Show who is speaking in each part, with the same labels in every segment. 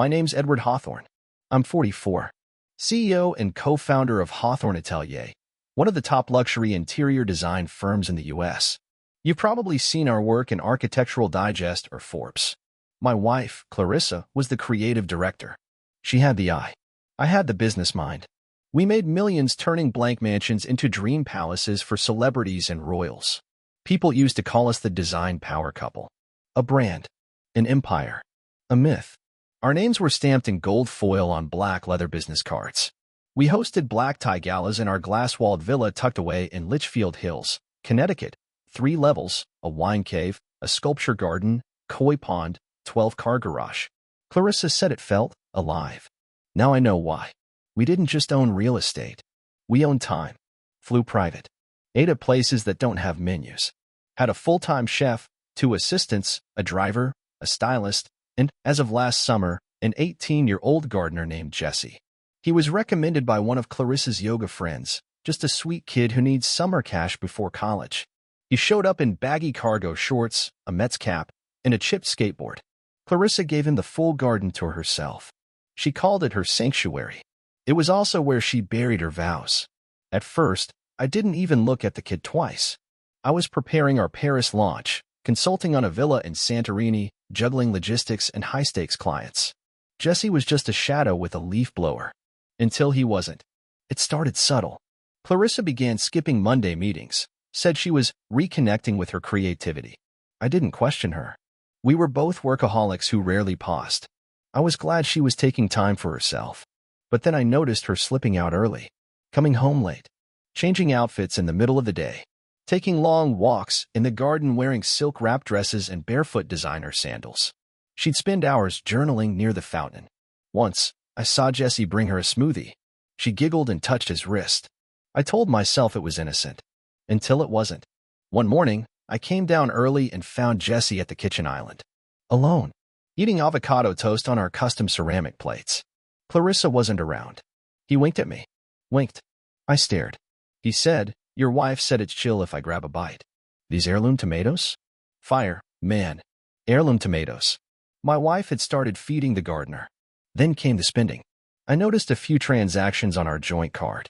Speaker 1: My name's Edward Hawthorne. I'm 44. CEO and co-founder of Hawthorne Atelier, one of the top luxury interior design firms in the U.S. You've probably seen our work in Architectural Digest or Forbes. My wife, Clarissa, was the creative director. She had the eye. I had the business mind. We made millions turning blank mansions into dream palaces for celebrities and royals. People used to call us the design power couple. A brand. An empire. A myth. Our names were stamped in gold foil on black leather business cards. We hosted black tie galas in our glass-walled villa tucked away in Litchfield Hills, Connecticut. 3 levels, a wine cave, a sculpture garden, koi pond, 12-car garage. Clarissa said it felt alive. Now I know why. We didn't just own real estate. We owned time. Flew private. Ate at places that don't have menus. Had a full-time chef, 2 assistants, a driver, a stylist, and, as of last summer, an 18-year-old gardener named Jesse. He was recommended by one of Clarissa's yoga friends, just a sweet kid who needs summer cash before college. He showed up in baggy cargo shorts, a Mets cap, and a chipped skateboard. Clarissa gave him the full garden tour herself. She called it her sanctuary. It was also where she buried her vows. At first, I didn't even look at the kid twice. I was preparing our Paris launch, consulting on a villa in Santorini, juggling logistics and high-stakes clients. Jesse was just a shadow with a leaf blower. Until he wasn't. It started subtle. Clarissa began skipping Monday meetings, said she was reconnecting with her creativity. I didn't question her. We were both workaholics who rarely paused. I was glad she was taking time for herself. But then I noticed her slipping out early, coming home late, changing outfits in the middle of the day, taking long walks in the garden wearing silk wrap dresses and barefoot designer sandals. She'd spend hours journaling near the fountain. Once, I saw Jesse bring her a smoothie. She giggled and touched his wrist. I told myself it was innocent. Until it wasn't. One morning, I came down early and found Jesse at the kitchen island. Alone. Eating avocado toast on our custom ceramic plates. Clarissa wasn't around. He winked at me. Winked. I stared. He said, "Your wife said it's chill if I grab a bite." These heirloom tomatoes? Fire, man. Heirloom tomatoes. My wife had started feeding the gardener. Then came the spending. I noticed a few transactions on our joint card.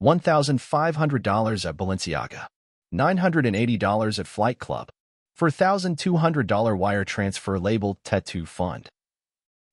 Speaker 1: $1,500 at Balenciaga. $980 at Flight Club. For $1,200 wire transfer labeled Tattoo Fund.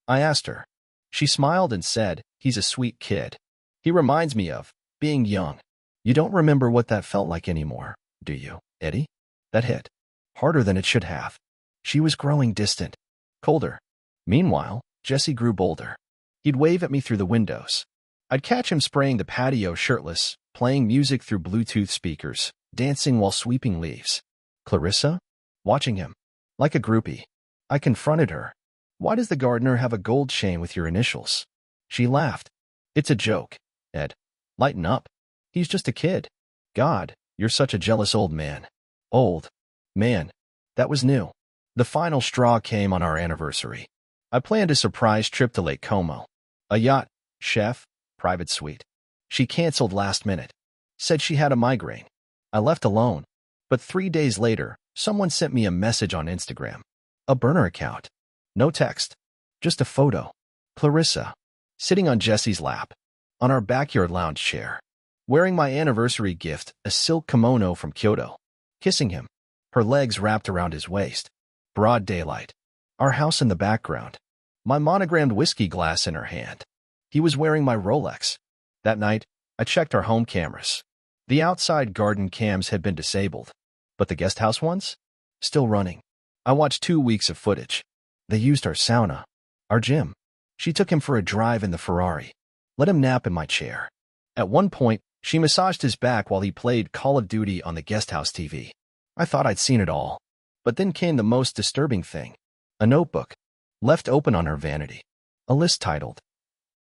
Speaker 1: I asked her. She smiled and said, "He's a sweet kid. He reminds me of being young." You don't remember what that felt like anymore, do you, Eddie? That hit. Harder than it should have. She was growing distant. Colder. Meanwhile, Jesse grew bolder. He'd wave at me through the windows. I'd catch him spraying the patio shirtless, playing music through Bluetooth speakers, dancing while sweeping leaves. Clarissa? Watching him. Like a groupie. I confronted her. "Why does the gardener have a gold chain with your initials?" She laughed. "It's a joke, Ed. Lighten up. He's just a kid." God, you're such a jealous old man. Old. Man. That was new. The final straw came on our anniversary. I planned a surprise trip to Lake Como. A yacht, chef, private suite. She canceled last minute. Said she had a migraine. I left alone. But 3 days later, someone sent me a message on Instagram. A burner account. No text. Just a photo. Clarissa. Sitting on Jesse's lap. On our backyard lounge chair. Wearing my anniversary gift, a silk kimono from Kyoto. Kissing him. Her legs wrapped around his waist. Broad daylight. Our house in the background. My monogrammed whiskey glass in her hand. He was wearing my Rolex. That night, I checked our home cameras. The outside garden cams had been disabled. But the guest house ones? Still running. I watched 2 weeks of footage. They used our sauna. Our gym. She took him for a drive in the Ferrari. Let him nap in my chair. At one point, she massaged his back while he played Call of Duty on the guesthouse TV. I thought I'd seen it all. But then came the most disturbing thing. A notebook. Left open on her vanity. A list titled,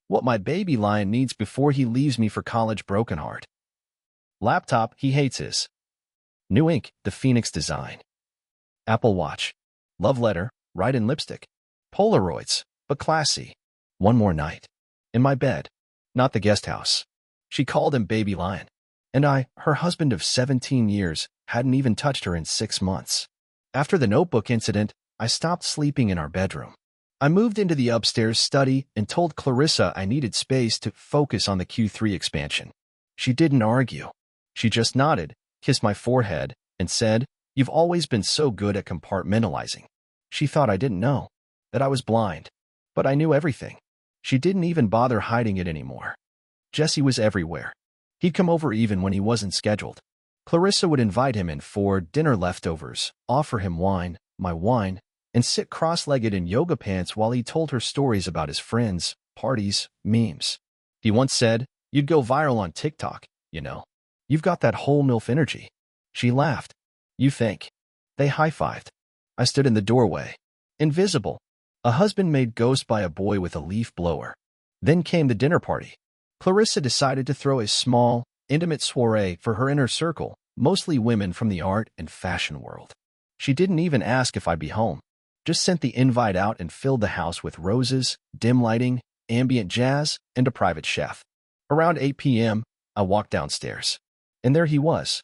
Speaker 1: "What my baby lion needs before he leaves me for college broken heart." Laptop he hates his. New ink, the Phoenix design. Apple Watch. Love letter, write in lipstick. Polaroids, but classy. One more night. In my bed. Not the guest house. She called him Baby Lion. And I, her husband of 17 years, hadn't even touched her in 6 months. After the notebook incident, I stopped sleeping in our bedroom. I moved into the upstairs study and told Clarissa I needed space to focus on the Q3 expansion. She didn't argue. She just nodded, kissed my forehead, and said, "You've always been so good at compartmentalizing." She thought I didn't know, that I was blind. But I knew everything. She didn't even bother hiding it anymore. Jesse was everywhere. He'd come over even when he wasn't scheduled. Clarissa would invite him in for dinner leftovers, offer him wine, my wine, and sit cross-legged in yoga pants while he told her stories about his friends, parties, memes. He once said, "You'd go viral on TikTok, you know. You've got that whole MILF energy." She laughed. "You think?" They high-fived. I stood in the doorway. Invisible. A husband made ghost by a boy with a leaf blower. Then came the dinner party. Clarissa decided to throw a small, intimate soiree for her inner circle, mostly women from the art and fashion world. She didn't even ask if I'd be home. Just sent the invite out and filled the house with roses, dim lighting, ambient jazz, and a private chef. Around 8 p.m., I walked downstairs. And there he was,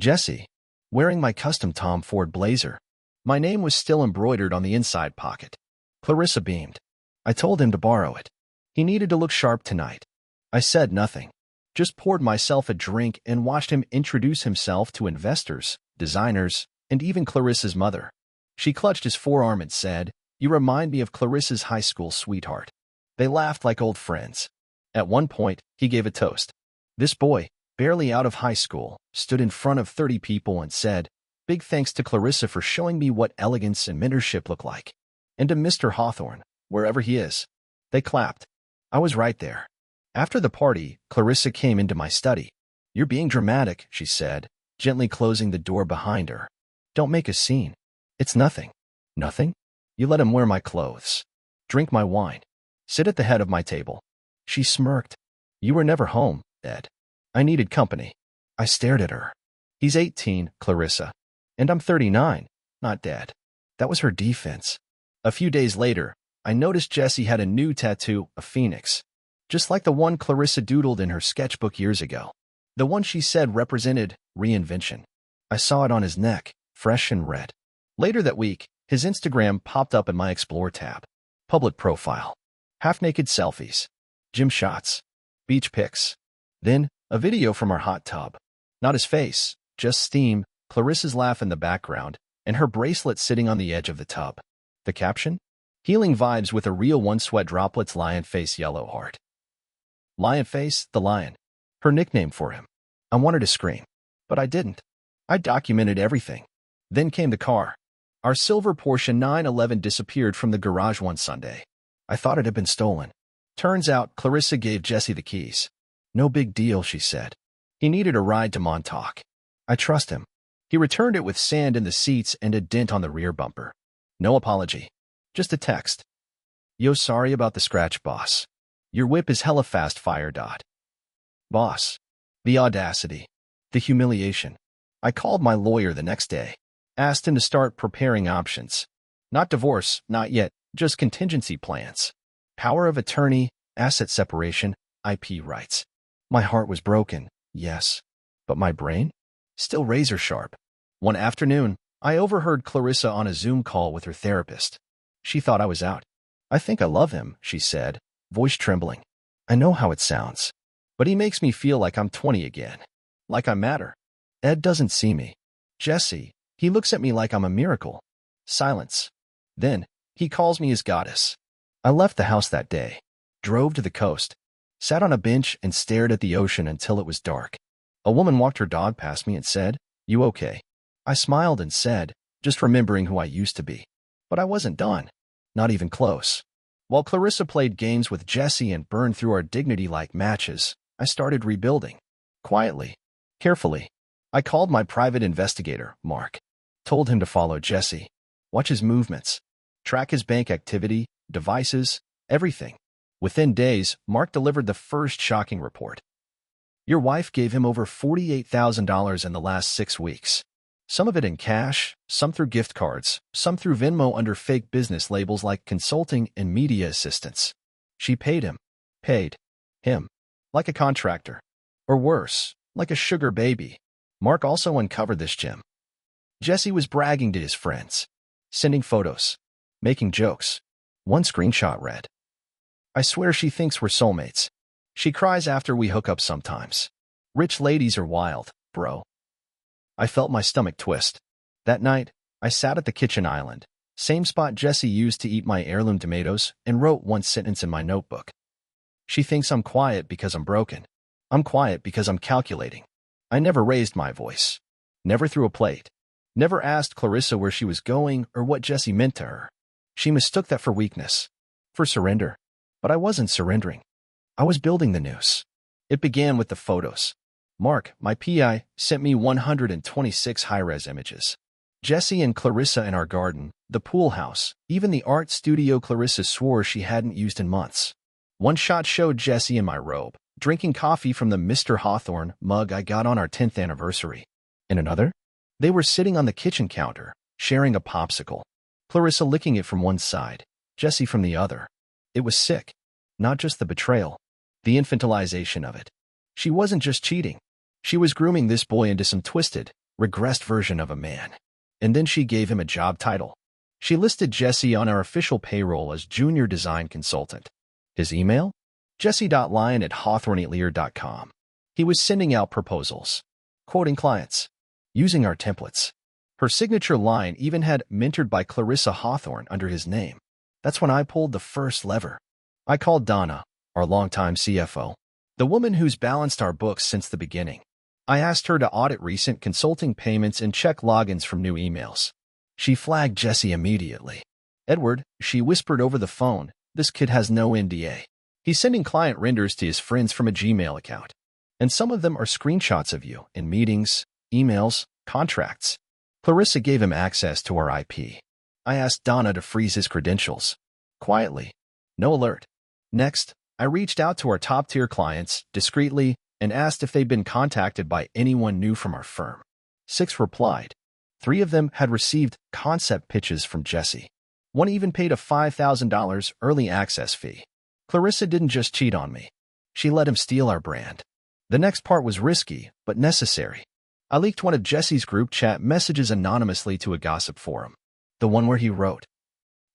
Speaker 1: Jesse, wearing my custom Tom Ford blazer. My name was still embroidered on the inside pocket. Clarissa beamed. I told him to borrow it. He needed to look sharp tonight. I said nothing. Just poured myself a drink and watched him introduce himself to investors, designers, and even Clarissa's mother. She clutched his forearm and said, "You remind me of Clarissa's high school sweetheart." They laughed like old friends. At one point, he gave a toast. This boy, barely out of high school, stood in front of 30 people and said, "Big thanks to Clarissa for showing me what elegance and mentorship look like. And to Mr. Hawthorne, wherever he is." They clapped. I was right there. After the party, Clarissa came into my study. "You're being dramatic," she said, gently closing the door behind her. "Don't make a scene. It's nothing." "Nothing?" "You let him wear my clothes. Drink my wine. Sit at the head of my table." She smirked. "You were never home, Ed." I needed company. I stared at her. "He's 18, Clarissa. And I'm 39, not dead." That was her defense. A few days later, I noticed Jesse had a new tattoo, a phoenix. Just like the one Clarissa doodled in her sketchbook years ago. The one she said represented reinvention. I saw it on his neck, fresh and red. Later that week, his Instagram popped up in my Explore tab. Public profile. Half-naked selfies. Gym shots. Beach pics. Then, a video from our hot tub. Not his face, just steam, Clarissa's laugh in the background, and her bracelet sitting on the edge of the tub. The caption? "Healing vibes with a real one sweat droplets lion face yellow heart." Lion face, the lion. Her nickname for him. I wanted to scream, but I didn't. I documented everything. Then came the car. Our silver Porsche 911 disappeared from the garage one Sunday. I thought it had been stolen. Turns out Clarissa gave Jesse the keys. "No big deal," she said. He needed a ride to Montauk. I trust him. He returned it with sand in the seats and a dent on the rear bumper. No apology. Just a text. "Yo, sorry about the scratch, boss. Your whip is hella fast, fire dot." Boss. The audacity. The humiliation. I called my lawyer the next day. Asked him to start preparing options. Not divorce, not yet, just contingency plans. Power of attorney, asset separation, IP rights. My heart was broken, yes. But my brain? Still razor sharp. One afternoon, I overheard Clarissa on a Zoom call with her therapist. She thought I was out. "I think I love him," she said, voice trembling. "I know how it sounds. But he makes me feel like I'm 20 again. Like I matter. Ed doesn't see me. Jesse, he looks at me like I'm a miracle." Silence. Then, he calls me his goddess. I left the house that day. Drove to the coast. Sat on a bench and stared at the ocean until it was dark. A woman walked her dog past me and said, "You okay?" I smiled and said, just remembering who I used to be. But I wasn't done. Not even close. While Clarissa played games with Jesse and burned through our dignity like matches, I started rebuilding. Quietly. Carefully. I called my private investigator, Mark. Told him to follow Jesse. Watch his movements. Track his bank activity, devices, everything. Within days, Mark delivered the first shocking report. "Your wife gave him over $48,000 in the last 6 weeks. Some of it in cash, some through gift cards, some through Venmo under fake business labels like consulting and media assistance. She paid him. Paid. Him. Like a contractor. Or worse, like a sugar baby." Mark also uncovered this gem. Jesse was bragging to his friends. Sending photos. Making jokes. One screenshot read, "I swear she thinks we're soulmates. She cries after we hook up sometimes. Rich ladies are wild, bro." I felt my stomach twist. That night, I sat at the kitchen island, same spot Jessie used to eat my heirloom tomatoes, and wrote one sentence in my notebook. "She thinks I'm quiet because I'm broken. I'm quiet because I'm calculating." I never raised my voice. Never threw a plate. Never asked Clarissa where she was going or what Jessie meant to her. She mistook that for weakness, for surrender. But I wasn't surrendering. I was building the noose. It began with the photos. Mark, my PI, sent me 126 high-res images. Jessie and Clarissa in our garden, the pool house, even the art studio Clarissa swore she hadn't used in months. One shot showed Jessie in my robe, drinking coffee from the Mr. Hawthorne mug I got on our 10th anniversary. In another, they were sitting on the kitchen counter, sharing a popsicle. Clarissa licking it from one side, Jessie from the other. It was sick. Not just the betrayal, the infantilization of it. She wasn't just cheating. She was grooming this boy into some twisted, regressed version of a man. And then she gave him a job title. She listed Jessie on our official payroll as junior design consultant. His email? jesse.lyon@hawthorneatlear.com. He was sending out proposals, quoting clients, using our templates. Her signature line even had "mentored by Clarissa Hawthorne" under his name. That's when I pulled the first lever. I called Donna, our longtime CFO, the woman who's balanced our books since the beginning. I asked her to audit recent consulting payments and check logins from new emails. She flagged Jessie immediately. "Edward," she whispered over the phone, "this kid has no NDA. He's sending client renders to his friends from a Gmail account. And some of them are screenshots of you in meetings, emails, contracts." Clarissa gave him access to our IP. I asked Donna to freeze his credentials. Quietly. No alert. Next, I reached out to our top-tier clients, discreetly, and asked if they'd been contacted by anyone new from our firm. 6 replied. 3 of them had received concept pitches from Jessie. One even paid a $5,000 early access fee. Clarissa didn't just cheat on me. She let him steal our brand. The next part was risky, but necessary. I leaked one of Jessie's group chat messages anonymously to a gossip forum. The one where he wrote,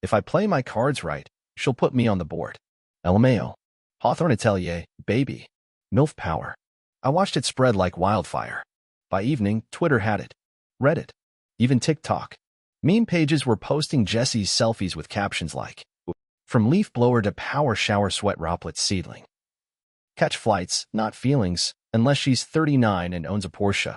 Speaker 1: "If I play my cards right, she'll put me on the board. LMAO. Hawthorne Atelier, baby. MILF power." I watched it spread like wildfire. By evening, Twitter had it. Reddit. Even TikTok. Meme pages were posting Jessie's selfies with captions like, "From leaf blower to power shower sweat droplet seedling." Catch flights, not feelings, unless she's 39 and owns a Porsche.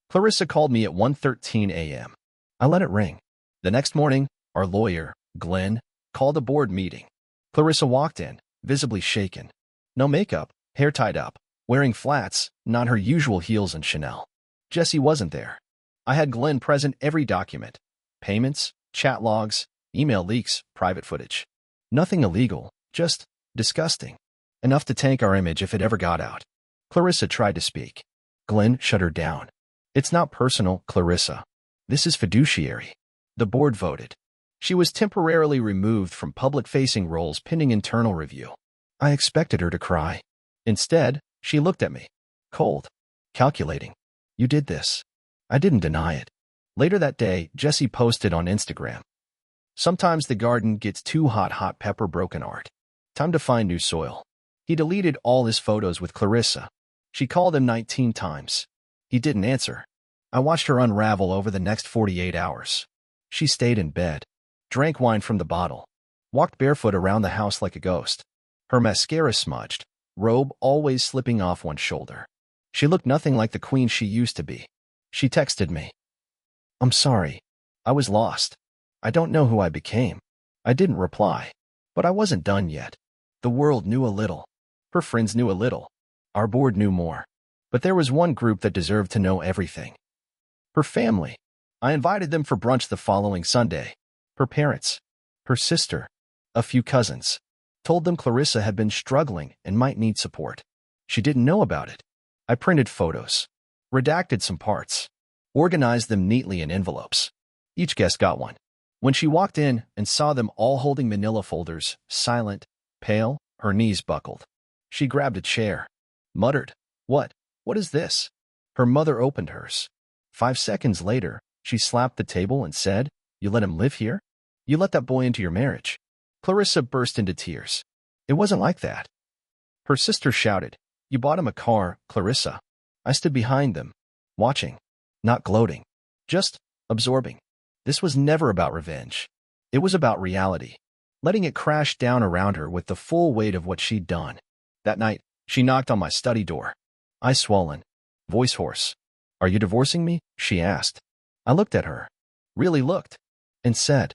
Speaker 1: Clarissa called me at 1:13 a.m. I let it ring. The next morning, our lawyer, Glenn, called a board meeting. Clarissa walked in, visibly shaken. No makeup, hair tied up, wearing flats, not her usual heels and Chanel. Jessie wasn't there. I had Glenn present every document. Payments, chat logs, email leaks, private footage. Nothing illegal, just disgusting. Enough to tank our image if it ever got out. Clarissa tried to speak. Glenn shut her down. "It's not personal, Clarissa. This is fiduciary." The board voted. She was temporarily removed from public-facing roles pending internal review. I expected her to cry. Instead, she looked at me. Cold. Calculating. "You did this." I didn't deny it. Later that day, Jessie posted on Instagram. "Sometimes the garden gets too hot pepper broken art. Time to find new soil." He deleted all his photos with Clarissa. She called him 19 times. He didn't answer. I watched her unravel over the next 48 hours. She stayed in bed, drank wine from the bottle, walked barefoot around the house like a ghost. Her mascara smudged, robe always slipping off one shoulder. She looked nothing like the queen she used to be. She texted me. "I'm sorry. I was lost. I don't know who I became." I didn't reply. But I wasn't done yet. The world knew a little. Her friends knew a little. Our board knew more. But there was one group that deserved to know everything. Her family. I invited them for brunch the following Sunday. Her parents. Her sister. A few cousins. Told them Clarissa had been struggling and might need support. She didn't know about it. I printed photos. Redacted some parts. Organized them neatly in envelopes. Each guest got one. When she walked in and saw them all holding manila folders, silent, pale, her knees buckled. She grabbed a chair. Muttered, What is this?" Her mother opened hers. 5 seconds later, she slapped the table and said, "You let him live here? You let that boy into your marriage?" Clarissa burst into tears. It wasn't like that. Her sister shouted, "You bought him a car, Clarissa." I stood behind them, watching, not gloating, just absorbing. This was never about revenge. It was about reality, letting it crash down around her with the full weight of what she'd done. That night, she knocked on my study door. Eyes swollen, voice hoarse. "Are you divorcing me?" she asked. I looked at her, really looked, and said,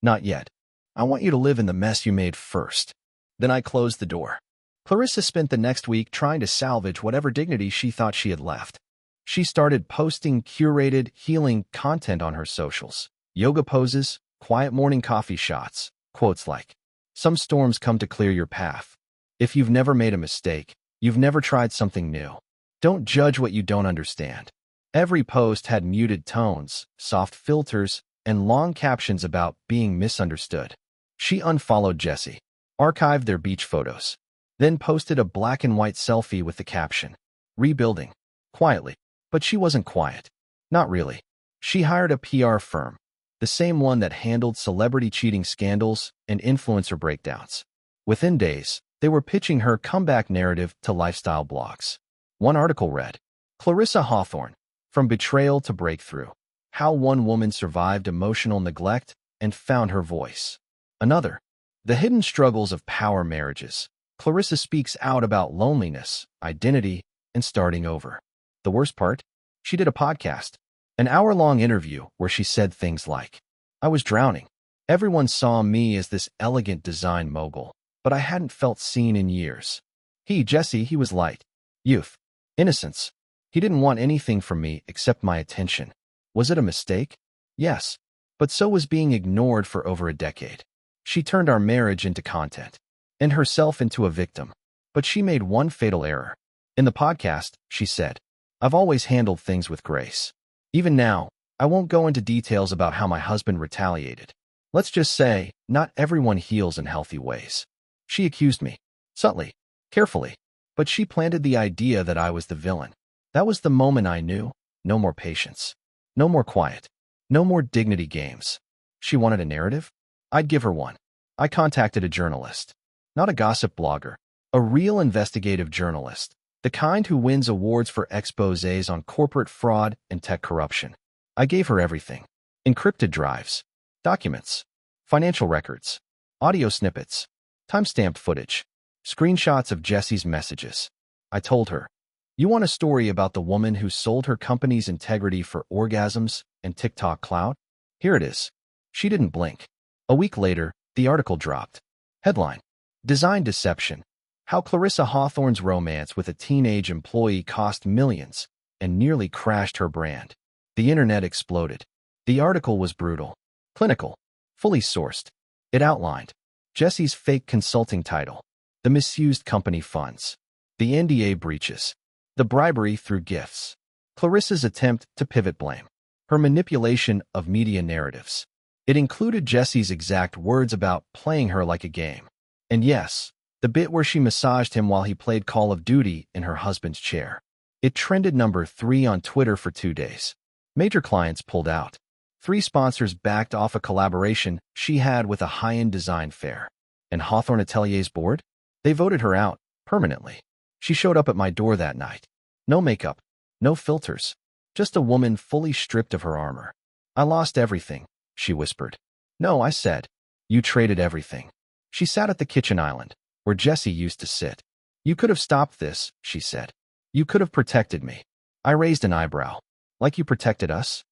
Speaker 1: "Not yet. I want you to live in the mess you made first." Then I closed the door. Clarissa spent the next week trying to salvage whatever dignity she thought she had left. She started posting curated, healing content on her socials. Yoga poses, quiet morning coffee shots, quotes like, "Some storms come to clear your path. If you've never made a mistake, you've never tried something new. Don't judge what you don't understand." Every post had muted tones, soft filters, and long captions about being misunderstood. She unfollowed Jesse, archived their beach photos, then posted a black and white selfie with the caption, "Rebuilding," quietly. But she wasn't quiet. Not really. She hired a PR firm, the same one that handled celebrity cheating scandals and influencer breakdowns. Within days, they were pitching her comeback narrative to lifestyle blogs. One article read, "Clarissa Hawthorne, from betrayal to breakthrough. How one woman survived emotional neglect and found her voice." Another, "The hidden struggles of power marriages. Clarissa speaks out about loneliness, identity, and starting over." The worst part? She did a podcast, an hour-long interview where she said things like, "I was drowning. Everyone saw me as this elegant design mogul, but I hadn't felt seen in years. Jesse, he was light, youth, innocence. He didn't want anything from me except my attention. Was it a mistake? Yes, but so was being ignored for over a decade. She turned our marriage into content, and herself into a victim. But she made one fatal error. In the podcast, she said, 'I've always handled things with grace. Even now, I won't go into details about how my husband retaliated. Let's just say, not everyone heals in healthy ways.' She accused me, subtly, carefully, but she planted the idea that I was the villain. That was the moment I knew, no more patience, no more quiet, no more dignity games. She wanted a narrative? I'd give her one. I contacted a journalist, not a gossip blogger, a real investigative journalist, the kind who wins awards for exposés on corporate fraud and tech corruption. I gave her everything: encrypted drives, documents, financial records, audio snippets, timestamped footage, screenshots of Jesse's messages. I told her, "You want a story about the woman who sold her company's integrity for orgasms and TikTok clout? Here it is." She didn't blink. A week later, the article dropped. Headline: "Design Deception. How Clarissa Hawthorne's romance with a teenage employee cost millions and nearly crashed her brand." The internet exploded. The article was brutal, clinical, fully sourced. It outlined Jesse's fake consulting title, the misused company funds, the NDA breaches, the bribery through gifts, Clarissa's attempt to pivot blame, her manipulation of media narratives. It included Jesse's exact words about playing her like a game. And yes, the bit where she massaged him while he played Call of Duty in her husband's chair. It trended number 3 on Twitter for 2 days. Major clients pulled out. 3 sponsors backed off a collaboration she had with a high-end design fair. And Hawthorne Atelier's board? They voted her out, permanently. She showed up at my door that night. No makeup, no filters, just a woman fully stripped of her armor. "I lost everything," she whispered. "No," I said. "You traded everything." She sat at the kitchen island, where Jesse used to sit. "You could have stopped this," she said. "You could have protected me." I raised an eyebrow. "Like you protected us?"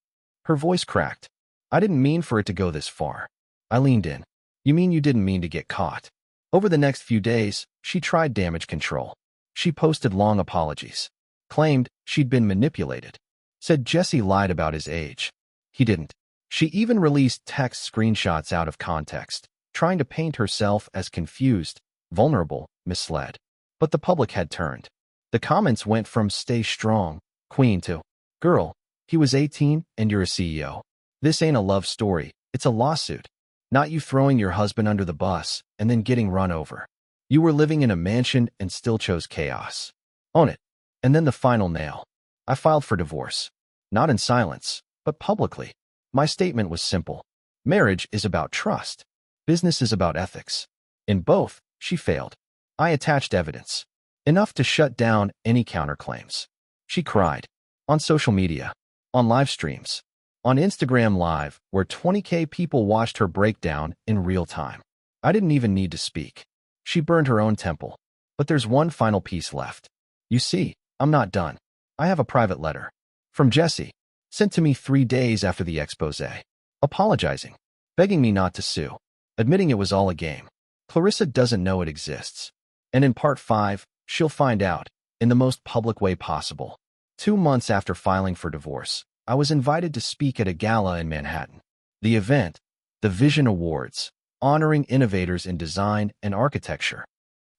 Speaker 1: Her voice cracked. "I didn't mean for it to go this far." I leaned in. "You mean you didn't mean to get caught?" Over the next few days, she tried damage control. She posted long apologies, claimed she'd been manipulated, said Jesse lied about his age. He didn't. She even released text screenshots out of context, trying to paint herself as confused, vulnerable, misled. But the public had turned. The comments went from "Stay strong, Queen" to "Girl, he was 18 and you're a CEO. This ain't a love story, it's a lawsuit. Not you throwing your husband under the bus and then getting run over. You were living in a mansion and still chose chaos. Own it." And then the final nail. I filed for divorce. Not in silence, but publicly. My statement was simple. Marriage is about trust. Business is about ethics. In both, she failed. I attached evidence. Enough to shut down any counterclaims. She cried. On social media. On live streams. On Instagram Live, where 20K people watched her breakdown in real time. I didn't even need to speak. She burned her own temple. But there's one final piece left. You see, I'm not done. I have a private letter. From Jesse. Sent to me 3 days after the expose. Apologizing. Begging me not to sue. Admitting it was all a game. Clarissa doesn't know it exists. And in part 5, she'll find out, in the most public way possible. 2 months after filing for divorce, I was invited to speak at a gala in Manhattan. The event, the Vision Awards, honoring innovators in design and architecture.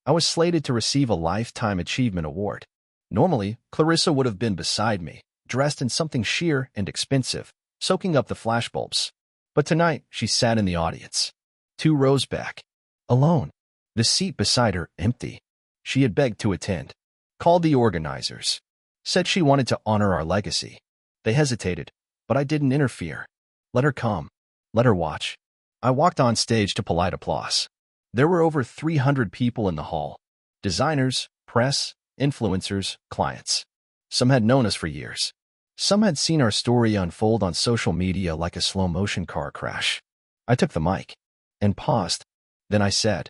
Speaker 1: I was slated to receive a Lifetime Achievement Award. Normally, Clarissa would have been beside me, dressed in something sheer and expensive, soaking up the flashbulbs. But tonight, she sat in the audience. 2 rows back. Alone. The seat beside her empty. She had begged to attend. Called the organizers. Said she wanted to honor our legacy. They hesitated, but I didn't interfere. Let her come. Let her watch. I walked on stage to polite applause. There were over 300 people in the hall. Designers, press, influencers, clients. Some had known us for years. Some had seen our story unfold on social media like a slow-motion car crash. I took the mic and paused. Then I said,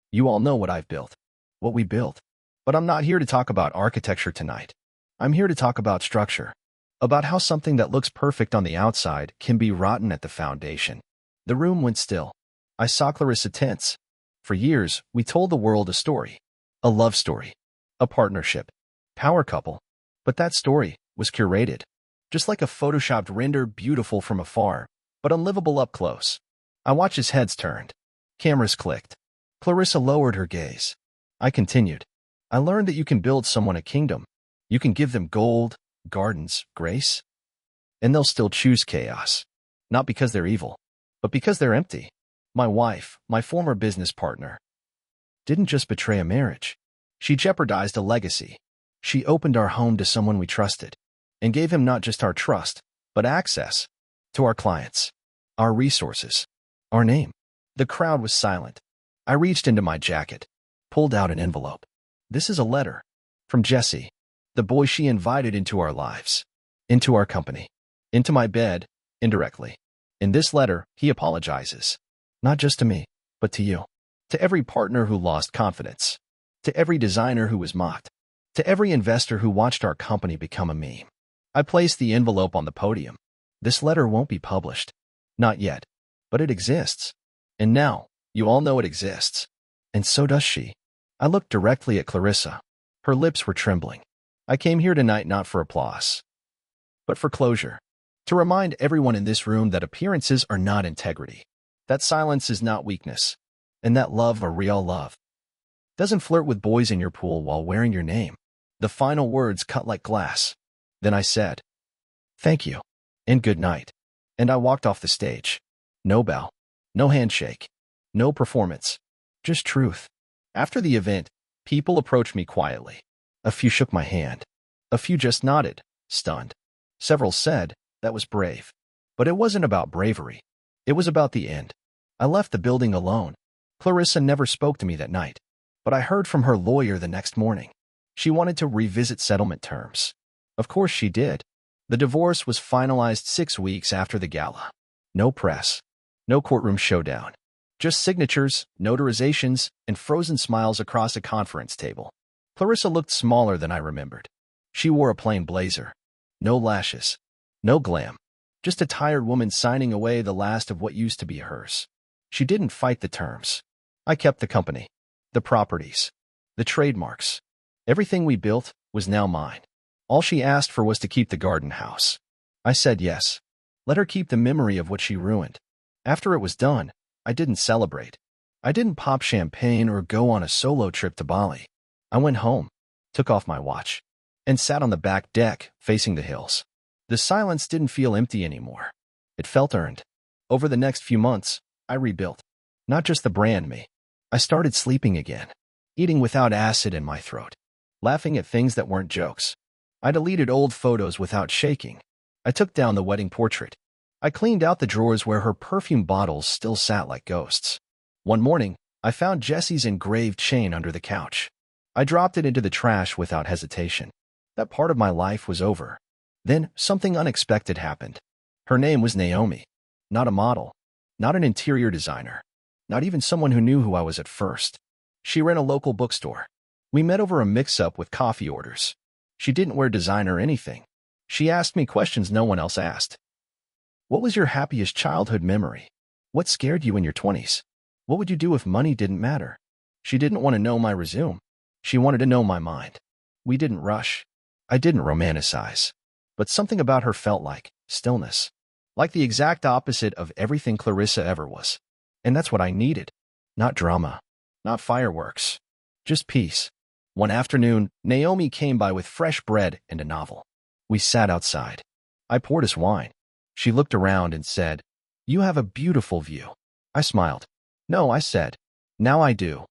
Speaker 1: "You all know what I've built, what we built. But I'm not here to talk about architecture tonight. I'm here to talk about structure, about how something that looks perfect on the outside can be rotten at the foundation." The room went still. I saw Clarissa tense. For years, we told the world a story, a love story, a partnership, power couple. But that story was curated, just like a photoshopped render, beautiful from afar, but unlivable up close. I watched as heads turned. Cameras clicked. Clarissa lowered her gaze. I continued. I learned that you can build someone a kingdom. You can give them gold, gardens, grace, and they'll still choose chaos. Not because they're evil, but because they're empty. My wife, my former business partner, didn't just betray a marriage. She jeopardized a legacy. She opened our home to someone we trusted and gave him not just our trust, but access to our clients, our resources, our name. The crowd was silent. I reached into my jacket, pulled out an envelope. This is a letter from Jesse, the boy she invited into our lives, into our company, into my bed, indirectly. In this letter, he apologizes. Not just to me, but to you. To every partner who lost confidence. To every designer who was mocked. To every investor who watched our company become a meme. I placed the envelope on the podium. This letter won't be published. Not yet. But it exists. And now, you all know it exists. And so does she. I looked directly at Clarissa. Her lips were trembling. I came here tonight not for applause, but for closure. To remind everyone in this room that appearances are not integrity. That silence is not weakness. And that love, a real love, doesn't flirt with boys in your pool while wearing your name. The final words cut like glass. Then I said, "Thank you, and good night." And I walked off the stage. No bow, no handshake, no performance, just truth. After the event, people approached me quietly. A few shook my hand. A few just nodded, stunned. Several said, "That was brave." But it wasn't about bravery. It was about the end. I left the building alone. Clarissa never spoke to me that night, but I heard from her lawyer the next morning. She wanted to revisit settlement terms. Of course she did. The divorce was finalized 6 weeks after the gala. No press. No courtroom showdown. Just signatures, notarizations, and frozen smiles across a conference table. Clarissa looked smaller than I remembered. She wore a plain blazer. No lashes. No glam. Just a tired woman signing away the last of what used to be hers. She didn't fight the terms. I kept the company, the properties, the trademarks. Everything we built was now mine. All she asked for was to keep the garden house. I said yes. Let her keep the memory of what she ruined. After it was done, I didn't celebrate. I didn't pop champagne or go on a solo trip to Bali. I went home, took off my watch, and sat on the back deck facing the hills. The silence didn't feel empty anymore. It felt earned. Over the next few months, I rebuilt. Not just the brand me. I started sleeping again, eating without acid in my throat, laughing at things that weren't jokes. I deleted old photos without shaking. I took down the wedding portrait. I cleaned out the drawers where her perfume bottles still sat like ghosts. One morning, I found Jessie's engraved chain under the couch. I dropped it into the trash without hesitation. That part of my life was over. Then, something unexpected happened. Her name was Naomi. Not a model. Not an interior designer. Not even someone who knew who I was at first. She ran a local bookstore. We met over a mix-up with coffee orders. She didn't wear designer or anything. She asked me questions no one else asked. What was your happiest childhood memory? What scared you in your 20s? What would you do if money didn't matter? She didn't want to know my resume. She wanted to know my mind. We didn't rush. I didn't romanticize. But something about her felt like stillness. Like the exact opposite of everything Clarissa ever was. And that's what I needed. Not drama. Not fireworks. Just peace. One afternoon, Naomi came by with fresh bread and a novel. We sat outside. I poured us wine. She looked around and said, "You have a beautiful view." I smiled. "No," I said. "Now I do."